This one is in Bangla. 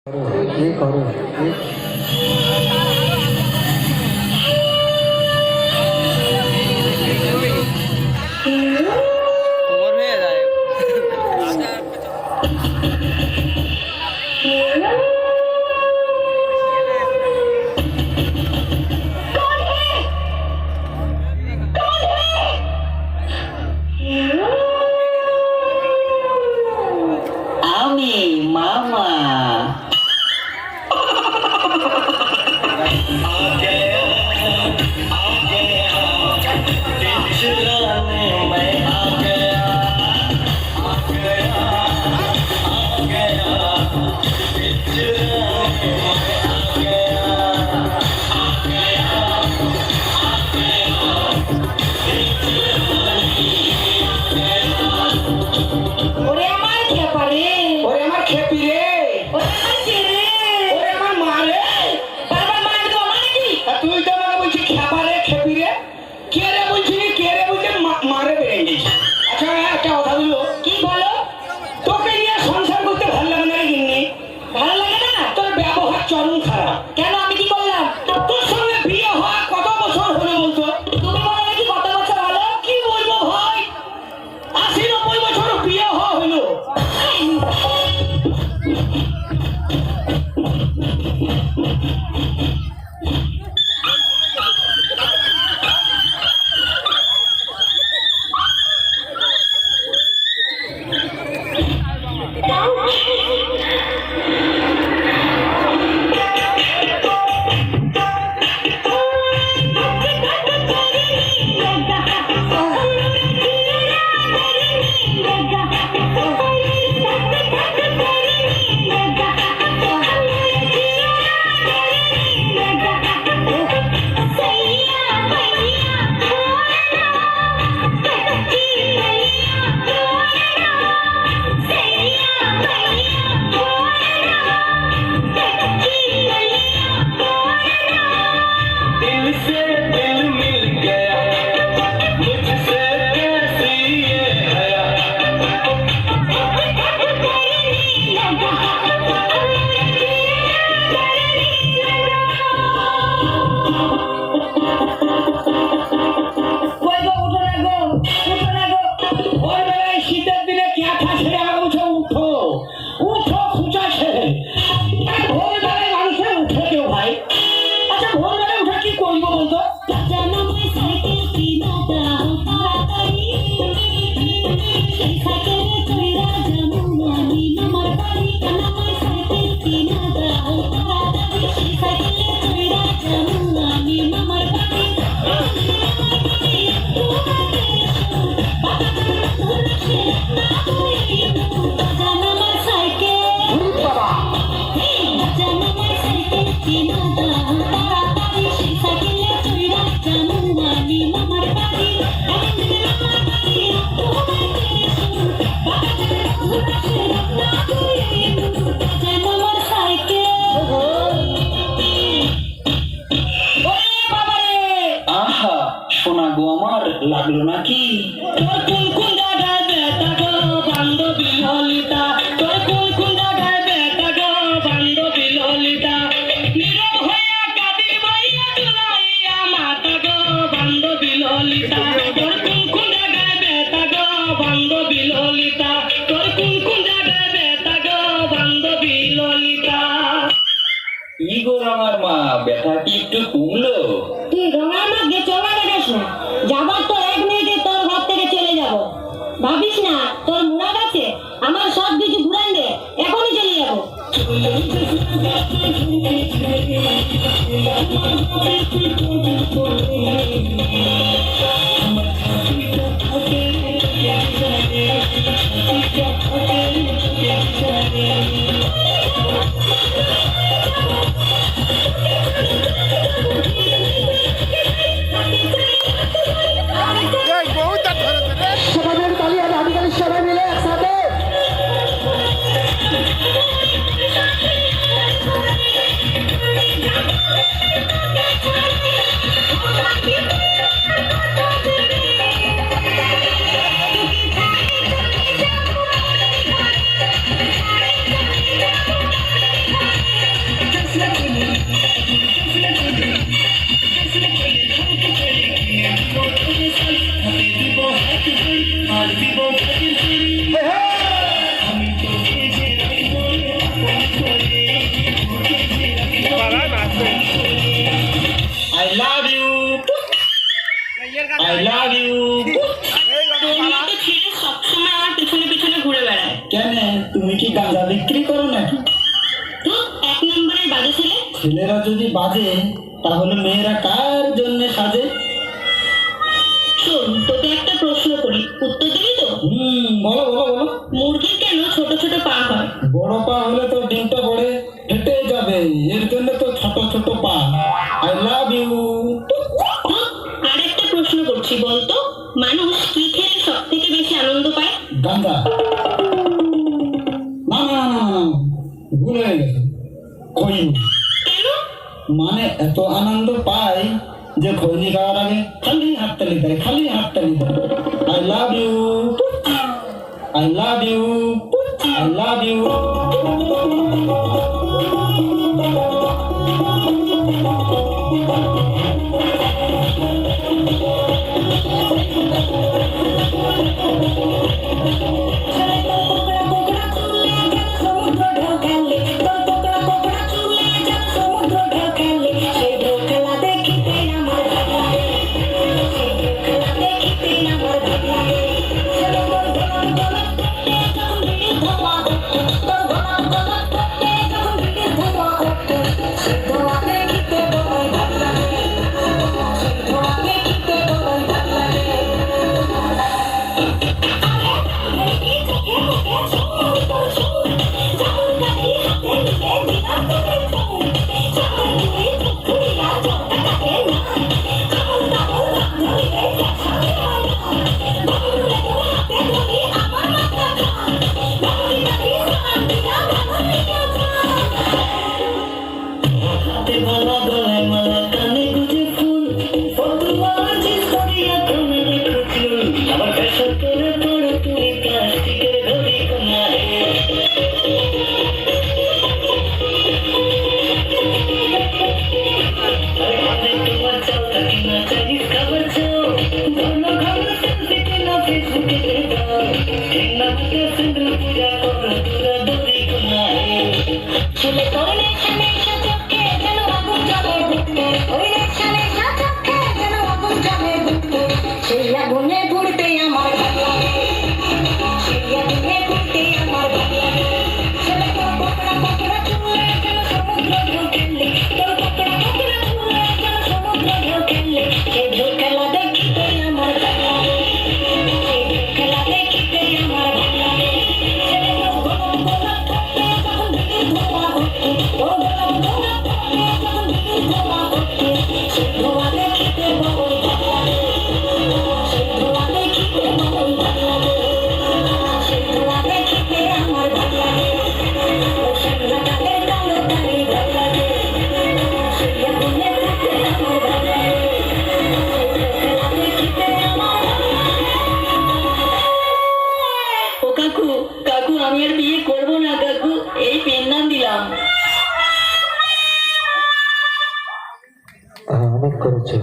ये करो ये और में जाए आजा আমি মামা ওরে আমার খেপা রে, ওরে আমার খেপি রে, ওরে আমার কে রে, ওরে আমার মা রে। বারবার মার দেবো মানে কি? আর তুই তো আমাকে বলছিস খেপা রে খেপি রে, কে রে বলছিস কে রে বলছে মারে বেড়ে গেছি। আচ্ছা একটা কথা বলবো, কি বলো? তোকে নিয়ে সংসার করতে ভালো লাগে না রে গিন্নি? ভালো লাগে না? তোর ব্যবহার চরম খারাপ। কেন আমি কি করলাম? তোর সঙ্গে বিয়ে হওয়া কত বছর হলো বলতো? তুমি বলো নাকি কত বছর হলো? কি বলবো ভাই, 80-90 বছর বিয়ে হওয়া হলো। दिल से दिल मिल गया, मुझसे कैसी ये हया। কই গো, উঠো না গো, উঠো না গো। ভোরবেলায় শীতের দিনে ক্যাথা ছেড়ে আমাকে বলছে উঠো উঠো খুঁচা ছেড়ে। আরে ভোরবেলায় মানুষের উঠে কেউ ভাই? আচ্ছা ভোরবেলায় উঠে কি করবো বলতো? জানামাই সাইকেল কিনা দাও তাড়াতাড়ি, সেই সাইকেলে চড়া যাবো আমি মামার বাড়ি। জানামাই সাইকেল কিনা দাও তাড়াতাড়ি, সেই সাইকেলে চড়া যাবো আমি মামার বাড়ি। জানামার সাইকেল, জানামার সাইকেল কিনা দাও তাড়াতাড়ি, সেই সাইকেলে চড়া যাবো আমি মামার বাড়ি। জানামার সাইকেল, ওরে বাবা রে, আহা সোনা গো আমার, লাগলো নাকি? তোর কোন কোন জায়গায় বেটা গো বান্ধবী ললিতা, তোর কোন কোন জায়গায় বেটা গো বান্ধবী ললিতা, নীরব হইয়া কাঁদি বইয়া চুলাইয়া মাতা গো বান্ধবী ললিতা, তোর কোন কোন জায়গায় বেটা গো বান্ধবী ললিতা, তোর কোন কোন জায়গায় বেটা গো বান্ধবী ললিতা। ইগোর আমার মা, ব্যথা কি একটু কমলো? তুই রঙা মাকে চলা দেখাস না, যাবার তো 1 মিনিটে তোর ঘর থেকে চলে যাব। ভাবিস না তোর মুরাদ আছে, আমার সব কিছু ঘুরান দে, এখনই চলে যাব। সবাই তালি আর আদিকালি সবাই মিলে একসাথে Thank you. ছেলেরা যদি বাজে তাহলে মেয়েরা কার জন্য সাজে? শোন, তোকে একটা প্রশ্ন করি, উত্তর দিবি তো? বলো বলো বলো। মুরগির কেন ছোট ছোট পা হয়? বড় পা হলে তো ডিমটা পড়ে ফেটে যাবে, এর জন্য তো ছোট ছোট পা। I love you. আর একটা প্রশ্ন করছি, বলতো মানুষ কি খেলে সব থেকে বেশি আনন্দ পায়? গাঁজা। না না না না না, ভুল হয়ে গেছে, খৈনি। কেন? মানে এত আনন্দ পাই যে খৈনি খাওয়ার আগে খালি হাততালি দেয়, খালি হাততালি দেয়। I love you, I love you, I love you. কাকু, আমি আর বিয়ে করবো না কাকু, এই পেন নাম দিলাম। অনেক করেছে।